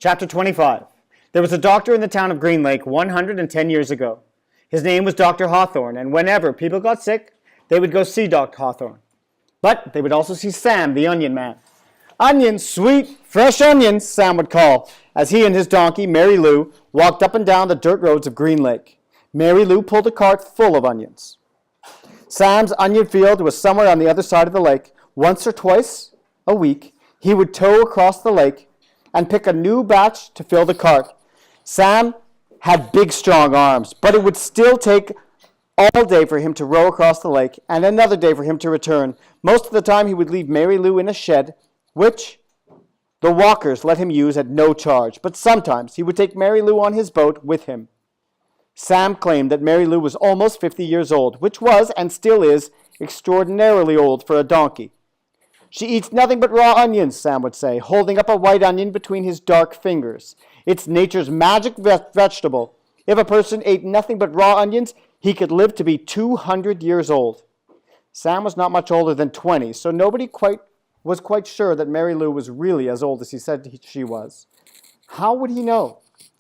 Chapter 25. There was a doctor in the town of Green Lake 110 years ago. His name was Dr. Hawthorne, and whenever people got sick, they would go see Dr. Hawthorne. But they would also see Sam, the onion man. "Onions, sweet, fresh onions," Sam would call, as he and his donkey, Mary Lou, walked up and down the dirt roads of Green Lake. Mary Lou pulled a cart full of onions. Sam's onion field was somewhere on the other side of the lake. Once or twice a week, he would tow across the lake and pick a new batch to fill the cart. Sam had big, strong arms, but it would still take all day for him to row across the lake and another day for him to return. Most of the time, he would leave Mary Lou in a shed, which the walkers let him use at no charge, but sometimes he would take Mary Lou on his boat with him. Sam claimed that Mary Lou was almost 50 years old, which was, and still is, extraordinarily old for a donkey. "She eats nothing but raw onions," Sam would say, holding up a white onion between his dark fingers. "It's nature's magic vegetable. If a person ate nothing but raw onions, he could live to be 200 years old." Sam was not much older than 20, so nobody was quite sure that Mary Lou was really as old as he said she was. How would he know?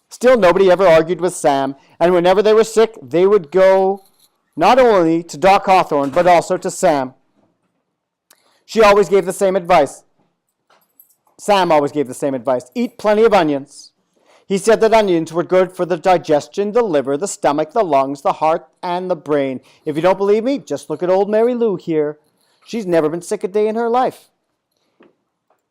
Still, nobody ever argued with Sam, and whenever they were sick, they would go not only to Doc Hawthorne, but also to Sam. She always gave the same advice. Sam always gave the same advice. Eat plenty of onions. He said that onions were good for the digestion, the liver, the stomach, the lungs, the heart, and the brain. If you don't believe me, just look at old Mary Lou here. She's never been sick a day in her life.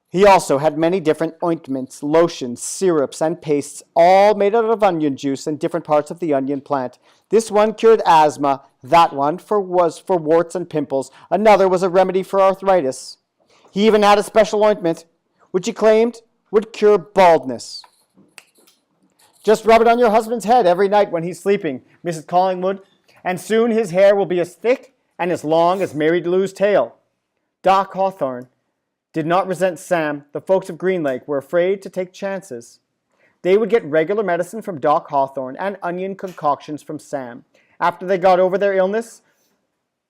He also had many different ointments, lotions, syrups, and pastes, all made out of onion juice and different parts of the onion plant. This one cured asthma. That one was for warts and pimples. Another was a remedy for arthritis. He even had a special ointment, which he claimed would cure baldness. "Just rub it on your husband's head every night when he's sleeping," Mrs. Collingwood, "and soon his hair will be as thick and as long as Mary Lou's tail." Doc Hawthorne did not resent Sam. The folks of Green Lake were afraid to take chances. They would get regular medicine from Doc Hawthorne and onion concoctions from Sam. After they got over their illness,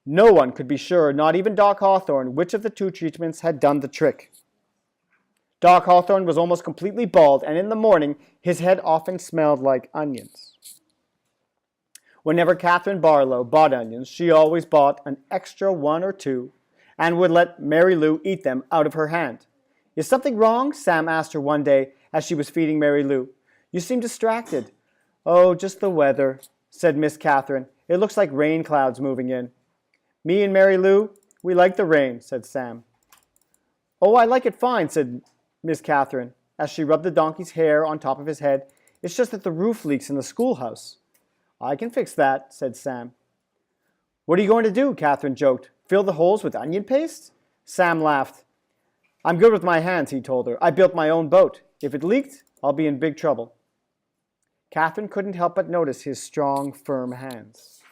no one could be sure, not even Doc Hawthorne, which of the two treatments had done the trick. Doc Hawthorne was almost completely bald, and in the morning, his head often smelled like onions. Whenever Catherine Barlow bought onions, she always bought an extra one or two and would let Mary Lou eat them out of her hand. "Is something wrong?" Sam asked her one day as she was feeding Mary Lou. "You seem distracted." "Oh, just the weather," said Miss Catherine. "It looks like rain clouds moving in." "Me and Mary Lou, we like the rain," said Sam. "Oh, I like it fine," said Miss Catherine, as she rubbed the donkey's hair on top of his head. "It's just that the roof leaks in the schoolhouse." "I can fix that," said Sam. "What are you going to do?" Catherine joked. "Fill the holes with onion paste?" Sam laughed. "I'm good with my hands," he told her. "I built my own boat. If it leaked, I'll be in big trouble." Catherine couldn't help but notice his strong, firm hands.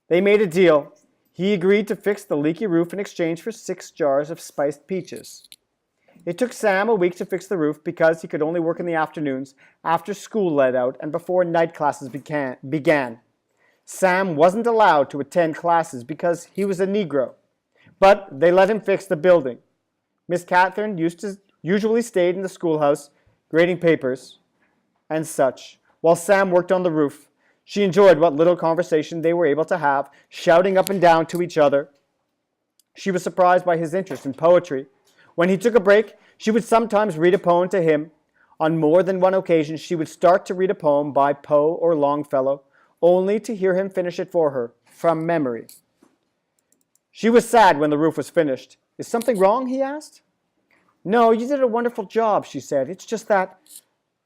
They made a deal. He agreed to fix the leaky roof in exchange for 6 jars of spiced peaches. It took Sam a week to fix the roof because he could only work in the afternoons after school let out and before night classes began. Sam wasn't allowed to attend classes because he was a Negro, but they let him fix the building. Miss Catherine usually stayed in the schoolhouse, grading papers and such, while Sam worked on the roof. She enjoyed what little conversation they were able to have, shouting up and down to each other. She was surprised by his interest in poetry. When he took a break, she would sometimes read a poem to him. On more than one occasion, she would start to read a poem by Poe or Longfellow, only to hear him finish it for her, from memory. She was sad when the roof was finished. "Is something wrong?" he asked. "No, you did a wonderful job," she said. "It's just that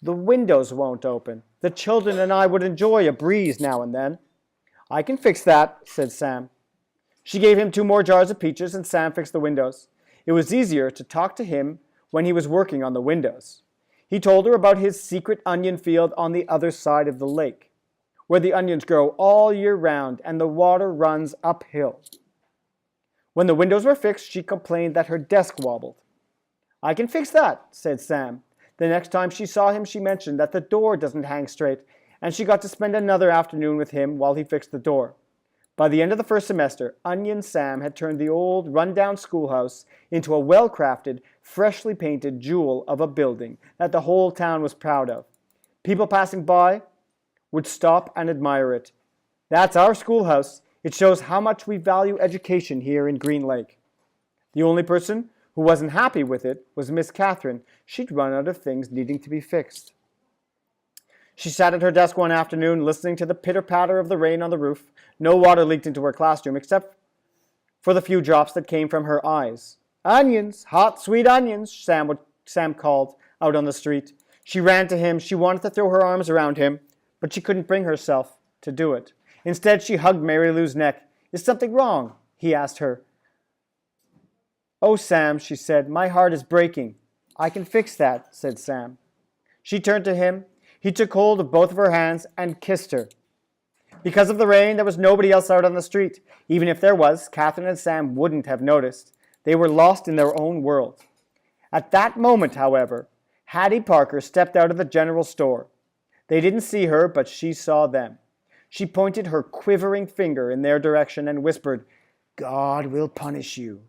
the windows won't open. The children and I would enjoy a breeze now and then." "I can fix that," said Sam. She gave him 2 more jars of peaches, and Sam fixed the windows. It was easier to talk to him when he was working on the windows. He told her about his secret onion field on the other side of the lake, where the onions grow all year round and the water runs uphill. When the windows were fixed, she complained that her desk wobbled. "I can fix that," said Sam. The next time she saw him, she mentioned that the door doesn't hang straight, and she got to spend another afternoon with him while he fixed the door. By the end of the first semester, Onion Sam had turned the old, run-down schoolhouse into a well-crafted, freshly painted jewel of a building that the whole town was proud of. People passing by would stop and admire it. "That's our schoolhouse. It shows how much we value education here in Green Lake." The only person who wasn't happy with it was Miss Catherine. She'd run out of things needing to be fixed. She sat at her desk one afternoon listening to the pitter-patter of the rain on the roof. No water leaked into her classroom except for the few drops that came from her eyes. "Onions, hot, sweet onions," Sam called out on the street. She ran to him. She wanted to throw her arms around him, but she couldn't bring herself to do it. Instead, she hugged Mary Lou's neck. "Is something wrong?" he asked her. "Oh, Sam," she said, "my heart is breaking." "I can fix that," said Sam. She turned to him. He took hold of both of her hands and kissed her. Because of the rain, there was nobody else out on the street. Even if there was, Catherine and Sam wouldn't have noticed. They were lost in their own world. At that moment, however, Hattie Parker stepped out of the general store. They didn't see her, but she saw them. She pointed her quivering finger in their direction and whispered, "God will punish you."